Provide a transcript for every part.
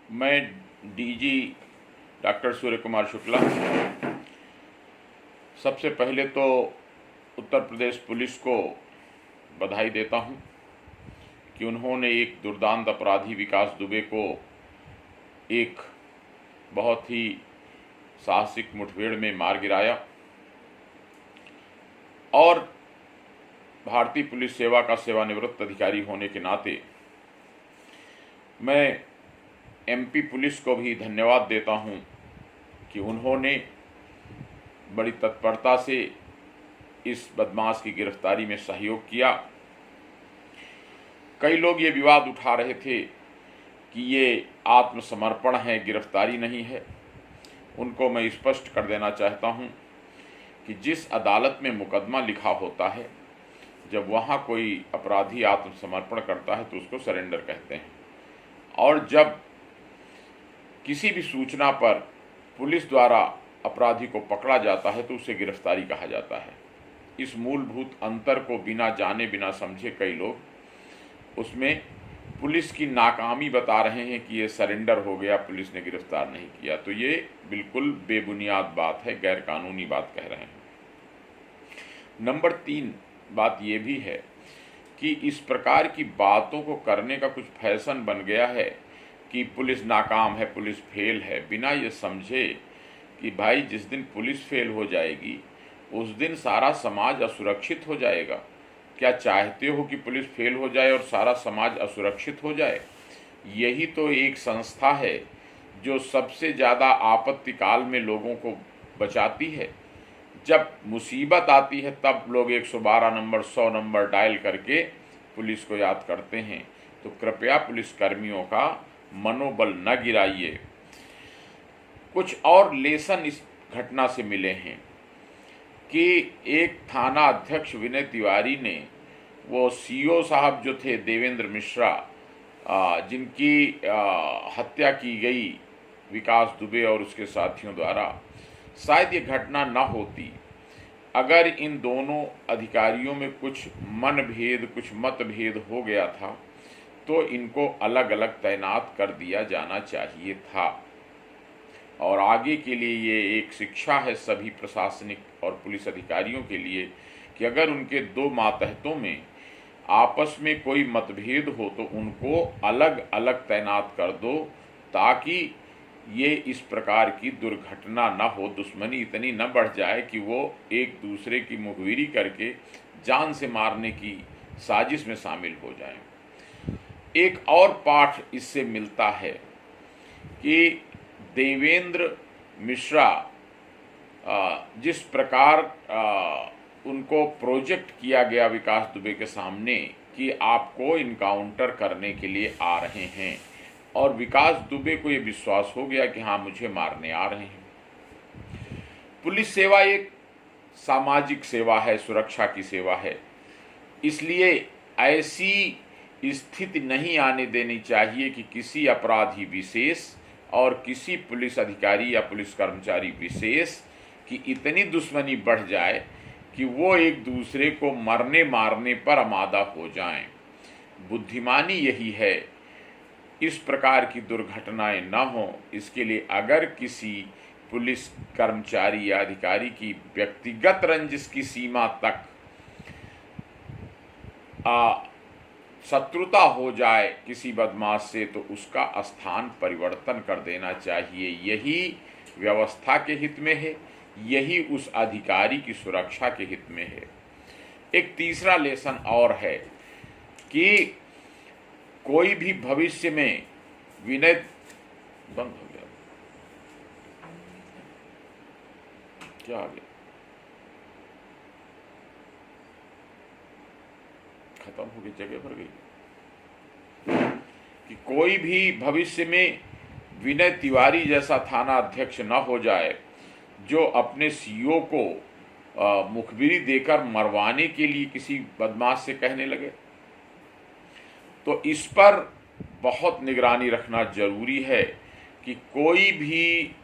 मैं DG doctor Surya Kumar Shukla सबसे पहले तो उत्तर प्रदेश पुलिस को बधाई देता हूं कि उन्होंने एक दुर्दांत अपराधी विकास दुबे को एक बहुत ही साहसिक मुठभेड़ में मार गिराया और भारतीय पुलिस सेवा का सेवानिवृत्त अधिकारी होने के नाते मैं एमपी पुलिस को भी धन्यवाद देता हूं कि उन्होंने बड़ी तत्परता से इस बदमाश की गिरफ्तारी में सहयोग किया। कई लोग ये विवाद उठा रहे थे कि ये आत्मसमर्पण है, गिरफ्तारी नहीं है। उनको मैं स्पष्ट कर देना चाहता हूं कि जिस अदालत में मुकदमा लिखा होता है, जब वहाँ कोई अपराधी आत्मसमर्पण करता है तो उसको सरेंडर कहते हैं, और जब किसी भी सूचना पर पुलिस द्वारा अपराधी को पकड़ा जाता है तो उसे गिरफ्तारी कहा जाता है। इस मूलभूत अंतर को बिना जाने बिना समझे कई लोग उसमें पुलिस की नाकामी बता रहे हैं कि ये सरेंडर हो गया, पुलिस ने गिरफ्तार नहीं किया। तो ये बिल्कुल बेबुनियाद बात है, गैर कानूनी बात कह रहे हैं। नंबर 3 बात ये भी है कि इस प्रकार की बातों को करने का कुछ फैशन बन गया है कि पुलिस नाकाम है, पुलिस फेल है, बिना ये समझे कि भाई जिस दिन पुलिस फेल हो जाएगी उस दिन सारा समाज असुरक्षित हो जाएगा। क्या चाहते हो कि पुलिस फेल हो जाए और सारा समाज असुरक्षित हो जाए? यही तो एक संस्था है जो सबसे ज़्यादा आपत्ति काल में लोगों को बचाती है। जब मुसीबत आती है तब लोग 112 नंबर 100 नंबर डायल करके पुलिस को याद करते हैं। तो कृपया पुलिसकर्मियों का मनोबल न गिराइए। कुछ और लेसन इस घटना से मिले हैं कि एक थाना अध्यक्ष विनय तिवारी ने वो सीओ साहब जो थे देवेंद्र मिश्रा, जिनकी हत्या की गई विकास दुबे और उसके साथियों द्वारा, शायद ये घटना न होती अगर इन दोनों अधिकारियों में कुछ मनभेद, कुछ मतभेद हो गया था तो इनको अलग अलग तैनात कर दिया जाना चाहिए था। और आगे के लिए ये एक शिक्षा है सभी प्रशासनिक और पुलिस अधिकारियों के लिए कि अगर उनके 2 मातहतों में आपस में कोई मतभेद हो तो उनको अलग अलग तैनात कर दो, ताकि ये इस प्रकार की दुर्घटना न हो, दुश्मनी इतनी न बढ़ जाए कि वो एक दूसरे की मुखबिरी करके जान से मारने की साजिश में शामिल हो जाएं। एक और पाठ इससे मिलता है कि देवेंद्र मिश्रा जिस प्रकार उनको प्रोजेक्ट किया गया विकास दुबे के सामने कि आपको इनकाउंटर करने के लिए आ रहे हैं, और विकास दुबे को ये विश्वास हो गया कि हाँ मुझे मारने आ रहे हैं। पुलिस सेवा एक सामाजिक सेवा है, सुरक्षा की सेवा है, इसलिए ऐसी स्थिति नहीं आने देनी चाहिए कि किसी अपराधी विशेष और किसी पुलिस अधिकारी या पुलिस कर्मचारी विशेष की इतनी दुश्मनी बढ़ जाए कि वो एक दूसरे को मरने मारने पर आमादा हो जाएं। बुद्धिमानी यही है इस प्रकार की दुर्घटनाएं न हो। इसके लिए अगर किसी पुलिस कर्मचारी या अधिकारी की व्यक्तिगत रंजिश की सीमा तक शत्रुता हो जाए किसी बदमाश से तो उसका स्थान परिवर्तन कर देना चाहिए। यही व्यवस्था के हित में है, यही उस अधिकारी की सुरक्षा के हित में है। एक तीसरा लेसन और है कि कोई भी भविष्य में विनय बंद हो गया, क्या आ गया, खत्म हो गई, जगह भर गई, कि कोई भी भविष्य में विनय तिवारी जैसा थाना अध्यक्ष न हो जाए जो अपने सीईओ को मुखबिरी देकर मरवाने के लिए किसी बदमाश से कहने लगे। तो इस पर बहुत निगरानी रखना जरूरी है कि कोई भी,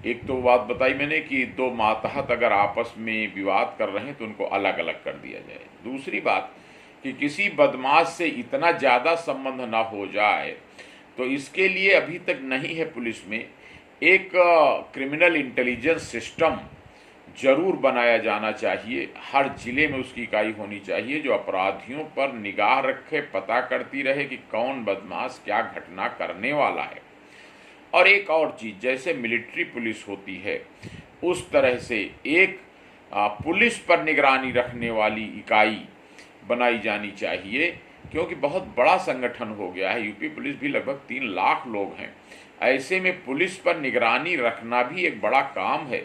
एक तो बात बताई मैंने कि 2 मातहत अगर आपस में विवाद कर रहे हैं तो उनको अलग अलग कर दिया जाए। दूसरी बात कि किसी बदमाश से इतना ज़्यादा संबंध ना हो जाए तो इसके लिए अभी तक नहीं है पुलिस में एक क्रिमिनल इंटेलिजेंस सिस्टम जरूर बनाया जाना चाहिए। हर जिले में उसकी इकाई होनी चाहिए जो अपराधियों पर निगाह रखे, पता करती रहे कि कौन बदमाश क्या घटना करने वाला है। और एक और चीज़, जैसे मिलिट्री पुलिस होती है उस तरह से एक पुलिस पर निगरानी रखने वाली इकाई बनाई जानी चाहिए, क्योंकि बहुत बड़ा संगठन हो गया है। यूपी पुलिस भी लगभग 3 लाख लोग हैं। ऐसे में पुलिस पर निगरानी रखना भी एक बड़ा काम है,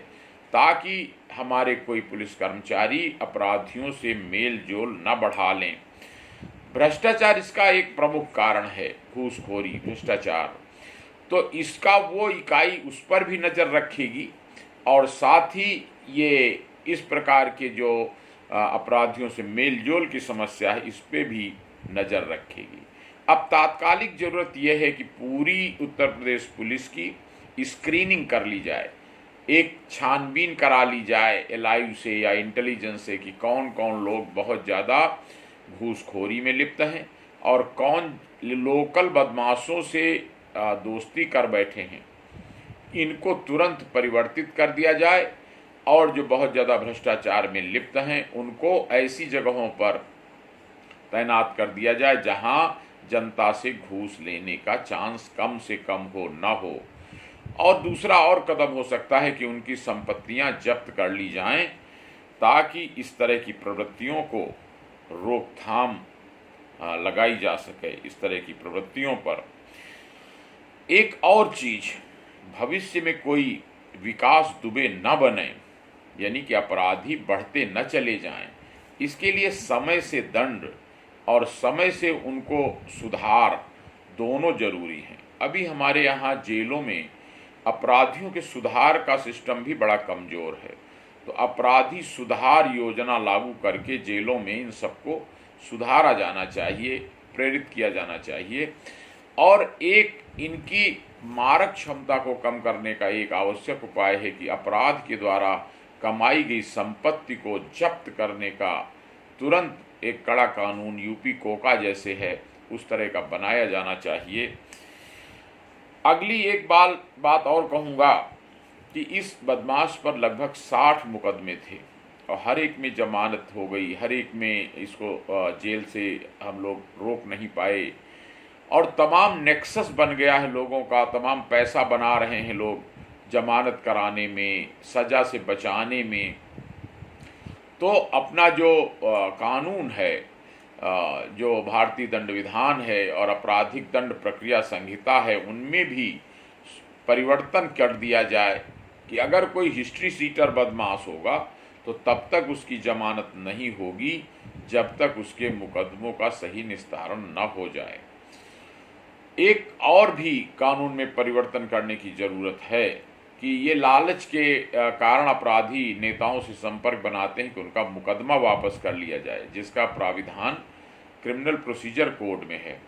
ताकि हमारे कोई पुलिस कर्मचारी अपराधियों से मेल जोल न बढ़ा लें। भ्रष्टाचार इसका एक प्रमुख कारण है, घूसखोरी, भ्रष्टाचार। तो इसका वो इकाई उस पर भी नज़र रखेगी और साथ ही ये इस प्रकार के जो अपराधियों से मेल जोल की समस्या है इस पे भी नज़र रखेगी। अब तात्कालिक ज़रूरत यह है कि पूरी उत्तर प्रदेश पुलिस की स्क्रीनिंग कर ली जाए, एक छानबीन करा ली जाए एलआईयू से या इंटेलिजेंस से कि कौन कौन लोग बहुत ज़्यादा घूसखोरी में लिप्त हैं और कौन लोकल बदमाशों से दोस्ती कर बैठे हैं। इनको तुरंत परिवर्तित कर दिया जाए और जो बहुत ज़्यादा भ्रष्टाचार में लिप्त हैं उनको ऐसी जगहों पर तैनात कर दिया जाए जहां जनता से घूस लेने का चांस कम से कम हो ना हो। और दूसरा और कदम हो सकता है कि उनकी संपत्तियां जब्त कर ली जाएं, ताकि इस तरह की प्रवृत्तियों को रोकथाम लगाई जा सके। इस तरह की प्रवृत्तियों पर एक और चीज़, भविष्य में कोई विकास दुबे न बने, यानी कि अपराधी बढ़ते न चले जाएं, इसके लिए समय से दंड और समय से उनको सुधार दोनों जरूरी हैं। अभी हमारे यहाँ जेलों में अपराधियों के सुधार का सिस्टम भी बड़ा कमज़ोर है। तो अपराधी सुधार योजना लागू करके जेलों में इन सबको सुधारा जाना चाहिए, प्रेरित किया जाना चाहिए। और एक इनकी मारक क्षमता को कम करने का एक आवश्यक उपाय है कि अपराध के द्वारा कमाई गई संपत्ति को जब्त करने का तुरंत एक कड़ा कानून यूपी कोका जैसे है उस तरह का बनाया जाना चाहिए। अगली एक बात और कहूँगा कि इस बदमाश पर लगभग 60 मुकदमे थे और हर एक में जमानत हो गई, हर एक में इसको जेल से हम लोग रोक नहीं पाए और तमाम नेक्सस बन गया है लोगों का, तमाम पैसा बना रहे हैं लोग जमानत कराने में, सज़ा से बचाने में। तो अपना जो कानून है, जो भारतीय दंड विधान है और आपराधिक दंड प्रक्रिया संहिता है, उनमें भी परिवर्तन कर दिया जाए कि अगर कोई हिस्ट्री सीटर बदमाश होगा तो तब तक उसकी जमानत नहीं होगी जब तक उसके मुकदमों का सही निस्तारण न हो जाए। एक और भी कानून में परिवर्तन करने की ज़रूरत है कि ये लालच के कारण अपराधी नेताओं से संपर्क बनाते हैं कि उनका मुकदमा वापस कर लिया जाए, जिसका प्राविधान क्रिमिनल प्रोसीजर कोड में है।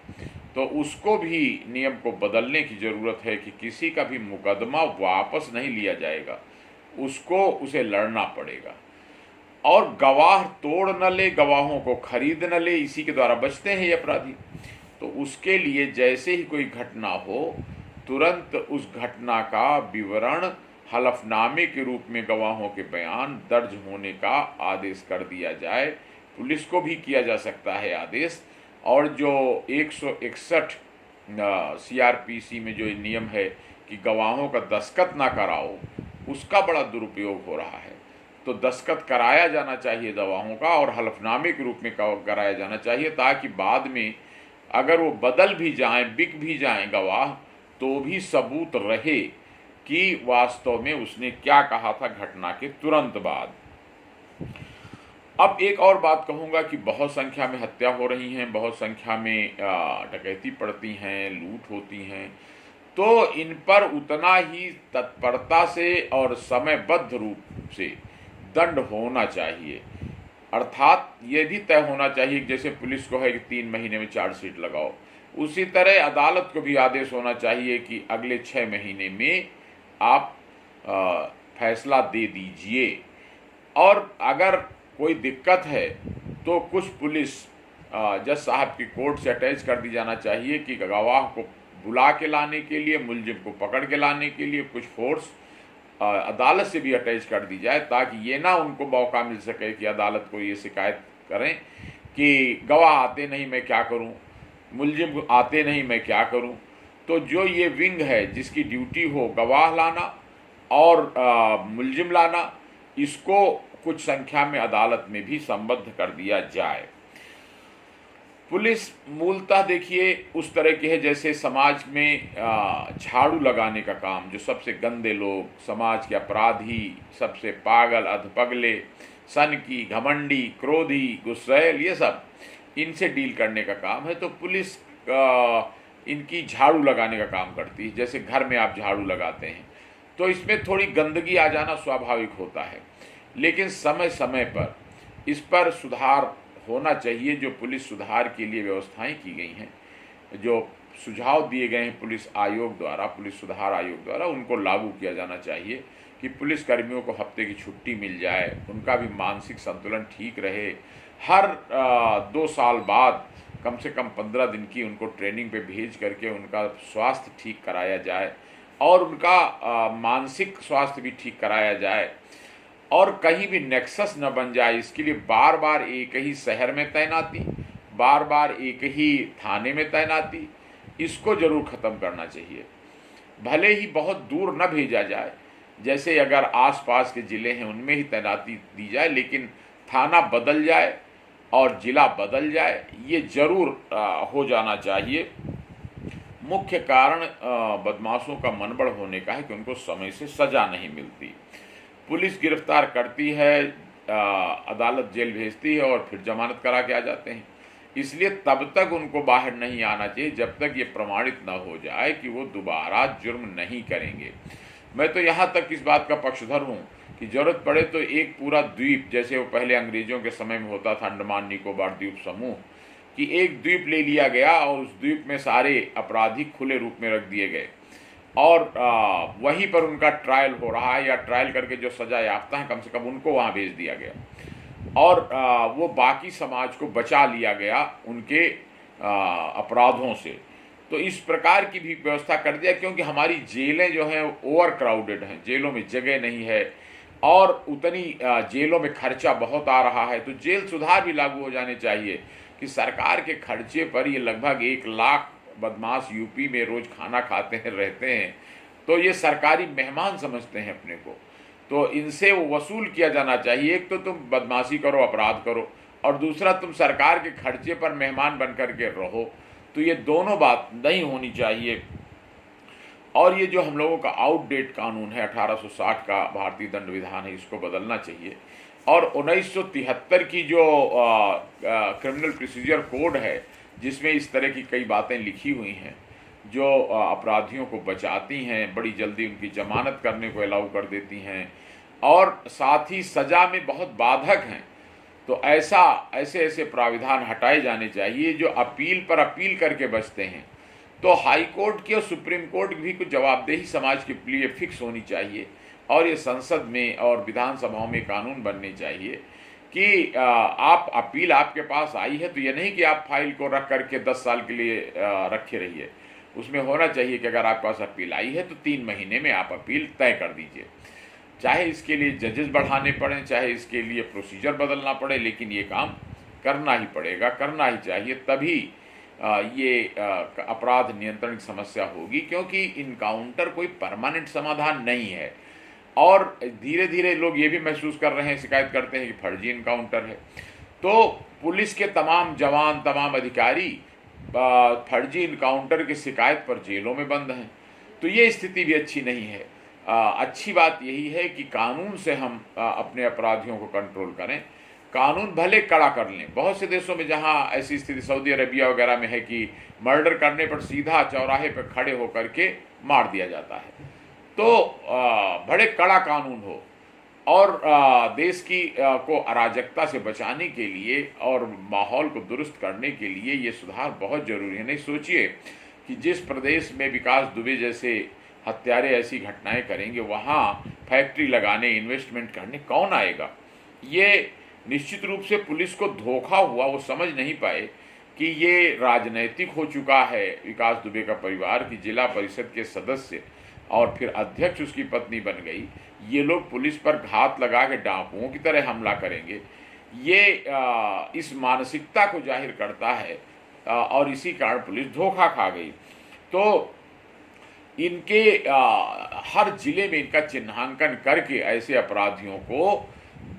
तो उसको भी नियम को बदलने की ज़रूरत है कि किसी का भी मुकदमा वापस नहीं लिया जाएगा, उसे लड़ना पड़ेगा। और गवाह तोड़ न ले, गवाहों को खरीद न ले, इसी के द्वारा बचते हैं ये अपराधी। तो उसके लिए जैसे ही कोई घटना हो तुरंत उस घटना का विवरण हलफनामे के रूप में गवाहों के बयान दर्ज होने का आदेश कर दिया जाए। पुलिस को भी किया जा सकता है आदेश। और जो 161 CRPC में जो नियम है कि गवाहों का दस्तखत ना कराओ, उसका बड़ा दुरुपयोग हो रहा है। तो दस्तखत कराया जाना चाहिए गवाहों का और हलफनामे के रूप में कराया जाना चाहिए, ताकि बाद में अगर वो बदल भी जाएं, बिक भी जाएं गवाह, तो भी सबूत रहे कि वास्तव में उसने क्या कहा था घटना के तुरंत बाद। अब एक और बात कहूँगा कि बहुत संख्या में हत्या हो रही हैं, बहुत संख्या में डकैती पड़ती हैं, लूट होती हैं। तो इन पर उतना ही तत्परता से और समयबद्ध रूप से दंड होना चाहिए। अर्थात ये भी तय होना चाहिए कि जैसे पुलिस को है कि 3 महीने में चार्जशीट लगाओ, उसी तरह अदालत को भी आदेश होना चाहिए कि अगले 6 महीने में आप फैसला दे दीजिए। और अगर कोई दिक्कत है तो कुछ पुलिस जज साहब की कोर्ट से अटैच कर दी जाना चाहिए कि गवाह को बुला के लाने के लिए, मुलजिम को पकड़ के लाने के लिए कुछ फोर्स अदालत से भी अटैच कर दी जाए, ताकि ये ना उनको मौका मिल सके कि अदालत को ये शिकायत करें कि गवाह आते नहीं मैं क्या करूं, मुलजिम आते नहीं मैं क्या करूं। तो जो ये विंग है जिसकी ड्यूटी हो गवाह लाना और मुलजिम लाना, इसको कुछ संख्या में अदालत में भी संबद्ध कर दिया जाए। पुलिस मूलतः देखिए उस तरह की है जैसे समाज में झाड़ू लगाने का काम, जो सबसे गंदे लोग, समाज के अपराधी, सबसे पागल, अधपगले, सनकी, घमंडी, क्रोधी, गुस्सैल, ये सब इनसे डील करने का काम है। तो पुलिस इनकी झाड़ू लगाने का काम करती है। जैसे घर में आप झाड़ू लगाते हैं तो इसमें थोड़ी गंदगी आ जाना स्वाभाविक होता है, लेकिन समय समय पर इस पर सुधार होना चाहिए। जो पुलिस सुधार के लिए व्यवस्थाएं की गई हैं, जो सुझाव दिए गए हैं पुलिस आयोग द्वारा, पुलिस सुधार आयोग द्वारा, उनको लागू किया जाना चाहिए कि पुलिस कर्मियों को हफ्ते की छुट्टी मिल जाए, उनका भी मानसिक संतुलन ठीक रहे। हर 2 साल बाद कम से कम 15 दिन की उनको ट्रेनिंग पे भेज करके उनका स्वास्थ्य ठीक कराया जाए और उनका मानसिक स्वास्थ्य भी ठीक कराया जाए, और कहीं भी नेक्सस न बन जाए। इसके लिए बार बार एक ही शहर में तैनाती, बार बार एक ही थाने में तैनाती, इसको जरूर ख़त्म करना चाहिए। भले ही बहुत दूर न भेजा जाए, जैसे अगर आसपास के ज़िले हैं उनमें ही तैनाती दी जाए, लेकिन थाना बदल जाए और ज़िला बदल जाए, ये ज़रूर हो जाना चाहिए। मुख्य कारण बदमाशों का मनबढ़ होने का है कि उनको समय से सज़ा नहीं मिलती। पुलिस गिरफ्तार करती है, अदालत जेल भेजती है और फिर जमानत करा के आ जाते हैं। इसलिए तब तक उनको बाहर नहीं आना चाहिए जब तक ये प्रमाणित न हो जाए कि वो दोबारा जुर्म नहीं करेंगे। मैं तो यहाँ तक इस बात का पक्षधर हूँ कि ज़रूरत पड़े तो एक पूरा द्वीप, जैसे वो पहले अंग्रेज़ों के समय में होता था अंडमान निकोबार द्वीप समूह, कि एक द्वीप ले लिया गया और उस द्वीप में सारे अपराधी खुले रूप में रख दिए गए और वहीं पर उनका ट्रायल हो रहा है, या ट्रायल करके जो सज़ा याफ्ता हैं कम से कम उनको वहाँ भेज दिया गया और वो बाकी समाज को बचा लिया गया उनके अपराधों से। तो इस प्रकार की भी व्यवस्था कर दिया, क्योंकि हमारी जेलें जो हैं ओवर क्राउडेड हैं, जेलों में जगह नहीं है और उतनी जेलों में खर्चा बहुत आ रहा है। तो जेल सुधार भी लागू हो जाने चाहिए कि सरकार के खर्चे पर ये लगभग 1 लाख बदमाश यूपी में रोज़ खाना खाते हैं, रहते हैं, तो ये सरकारी मेहमान समझते हैं अपने को, तो इनसे वो वसूल किया जाना चाहिए। एक तो तुम बदमाशी करो, अपराध करो, और दूसरा तुम सरकार के खर्चे पर मेहमान बन कर के रहो। तो ये दोनों बात नहीं होनी चाहिए। और ये जो हम लोगों का आउटडेट कानून है 1860 का भारतीय दंड विधान है, इसको बदलना चाहिए। और 1973 की जो क्रिमिनल प्रोसीजर कोड है, जिसमें इस तरह की कई बातें लिखी हुई हैं जो अपराधियों को बचाती हैं, बड़ी जल्दी उनकी जमानत करने को अलाउ कर देती हैं और साथ ही सज़ा में बहुत बाधक हैं, तो ऐसे प्राविधान हटाए जाने चाहिए जो अपील पर अपील करके बचते हैं। तो हाई कोर्ट की और सुप्रीम कोर्ट की भी कुछ जवाबदेही समाज के लिए फिक्स होनी चाहिए और ये संसद में और विधानसभाओं में कानून बनने चाहिए कि आप अपील आपके पास आई है तो ये नहीं कि आप फाइल को रख करके 10 साल के लिए रखे रहिए। उसमें होना चाहिए कि अगर आपके पास अपील आई है तो 3 महीने में आप अपील तय कर दीजिए। चाहे इसके लिए जजेस बढ़ाने पड़ें, चाहे इसके लिए प्रोसीजर बदलना पड़े, लेकिन ये काम करना ही पड़ेगा, करना ही चाहिए। तभी ये अपराध नियंत्रण की समस्या होगी, क्योंकि इनकाउंटर कोई परमानेंट समाधान नहीं है। और धीरे धीरे लोग ये भी महसूस कर रहे हैं, शिकायत करते हैं कि फर्जी इनकाउंटर है। तो पुलिस के तमाम जवान, तमाम अधिकारी फर्जी इनकाउंटर की शिकायत पर जेलों में बंद हैं। तो ये स्थिति भी अच्छी नहीं है। अच्छी बात यही है कि कानून से हम अपने अपराधियों को कंट्रोल करें, कानून भले कड़ा कर लें। बहुत से देशों में जहाँ ऐसी स्थिति सऊदी अरेबिया वगैरह में है कि मर्डर करने पर सीधा चौराहे पर खड़े होकर के मार दिया जाता है, तो बड़े कड़ा कानून हो और देश की को अराजकता से बचाने के लिए और माहौल को दुरुस्त करने के लिए ये सुधार बहुत ज़रूरी है। नहीं सोचिए कि जिस प्रदेश में विकास दुबे जैसे हत्यारे ऐसी घटनाएं करेंगे, वहाँ फैक्ट्री लगाने, इन्वेस्टमेंट करने कौन आएगा। ये निश्चित रूप से पुलिस को धोखा हुआ, वो समझ नहीं पाए कि ये राजनैतिक हो चुका है विकास दुबे का परिवार, कि जिला परिषद के सदस्य और फिर अध्यक्ष उसकी पत्नी बन गई, ये लोग पुलिस पर घात लगा के डाकुओं की तरह हमला करेंगे, ये इस मानसिकता को जाहिर करता है और इसी कारण पुलिस धोखा खा गई। तो इनके हर जिले में इनका चिन्हांकन करके ऐसे अपराधियों को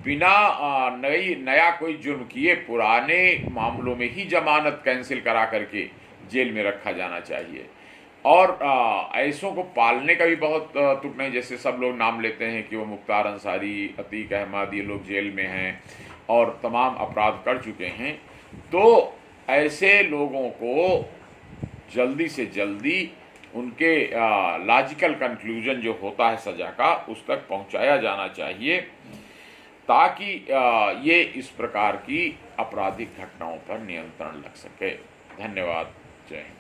बिना नया कोई जुर्म किए पुराने मामलों में ही जमानत कैंसिल करा करके जेल में रखा जाना चाहिए। और ऐसों को पालने का भी बहुत तुक नहीं, जैसे सब लोग नाम लेते हैं कि वो मुख्तार अंसारी, अतीक अहमद, ये लोग जेल में हैं और तमाम अपराध कर चुके हैं। तो ऐसे लोगों को जल्दी से जल्दी उनके लॉजिकल कंक्लूजन जो होता है सज़ा का, उस तक पहुंचाया जाना चाहिए, ताकि ये इस प्रकार की आपराधिक घटनाओं पर नियंत्रण लग सके। धन्यवाद। जय हिंद।